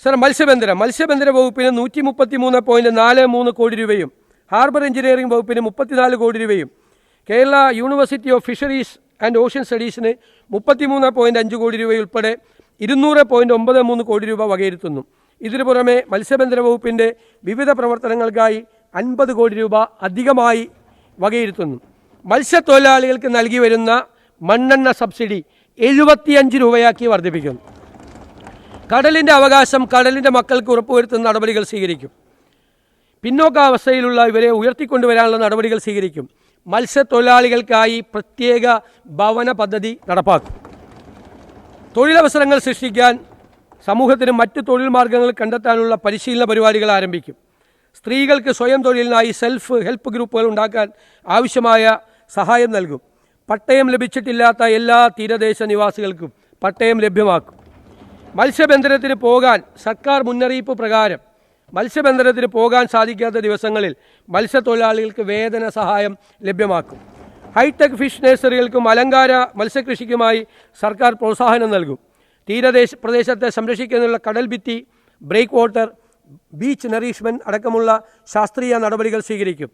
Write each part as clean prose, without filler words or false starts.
Sir, മത്സ്യബന്ധന വകുപ്പിന് 133.43 കോടി രൂപയും ഹാർബർ എഞ്ചിനീയറിംഗ് വകുപ്പിന് 34 കോടി രൂപയും Kerala university of fisheries and ocean സ്റ്റഡീസിന് 33.5 കോടി രൂപയുൾപ്പെടെ 200.93 കോടി രൂപ വകയിരുത്തുന്നു. ഇതിനു പുറമെ മത്സ്യബന്ധന വകുപ്പിൻ്റെ വിവിധ പ്രവർത്തനങ്ങൾക്കായി 50 കോടി രൂപ അധികമായി വകയിരുത്തുന്നു. മത്സ്യത്തൊഴിലാളികൾക്ക് നൽകി വരുന്ന മണ്ണെണ്ണ സബ്സിഡി 75 രൂപയാക്കി വർദ്ധിപ്പിക്കുന്നു. കടലിൻ്റെ അവകാശം കടലിൻ്റെ മക്കൾക്ക് ഉറപ്പുവരുത്തുന്ന നടപടികൾ സ്വീകരിക്കും. പിന്നോക്കാവസ്ഥയിലുള്ള ഇവരെ ഉയർത്തിക്കൊണ്ടുവരാനുള്ള നടപടികൾ സ്വീകരിക്കും. മത്സ്യത്തൊഴിലാളികൾക്കായി പ്രത്യേക ഭവന പദ്ധതി നടപ്പാക്കും. തൊഴിലവസരങ്ങൾ സൃഷ്ടിക്കാൻ സമൂഹത്തിന് മറ്റ് തൊഴിൽ മാർഗങ്ങൾ കണ്ടെത്താനുള്ള പരിശീലന പരിപാടികൾ ആരംഭിക്കും. സ്ത്രീകൾക്ക് സ്വയം തൊഴിലിനായി സെൽഫ് ഹെൽപ്പ് ഗ്രൂപ്പുകൾ ഉണ്ടാക്കാൻ ആവശ്യമായ സഹായം നൽകും. പട്ടയം ലഭിച്ചിട്ടില്ലാത്ത എല്ലാ തീരദേശ നിവാസികൾക്കും പട്ടയം ലഭ്യമാക്കും. മത്സ്യബന്ധനത്തിന് പോകാൻ സർക്കാർ മുന്നറിയിപ്പ് പ്രകാരം മത്സ്യബന്ധനത്തിന് പോകാൻ സാധിക്കാത്ത ദിവസങ്ങളിൽ മത്സ്യത്തൊഴിലാളികൾക്ക് വേതന സഹായം ലഭ്യമാക്കും. ഹൈടെക് ഫിഷ് നഴ്സറികൾക്കും അലങ്കാര മത്സ്യകൃഷിക്കുമായി സർക്കാർ പ്രോത്സാഹനം നൽകും. പ്രദേശത്തെ സംരക്ഷിക്കുന്നതിനുള്ള കടൽ ഭിത്തി, ബ്രേക്ക് വാട്ടർ, ബീച്ച് നറീഷ്മെൻറ്റ് അടക്കമുള്ള ശാസ്ത്രീയ നടപടികൾ സ്വീകരിക്കും.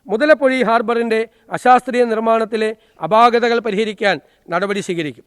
മുതലപ്പൊഴി ഹാർബറിൻ്റെ അശാസ്ത്രീയ നിർമ്മാണത്തിലെ അപാകതകൾ പരിഹരിക്കാൻ നടപടി സ്വീകരിക്കും.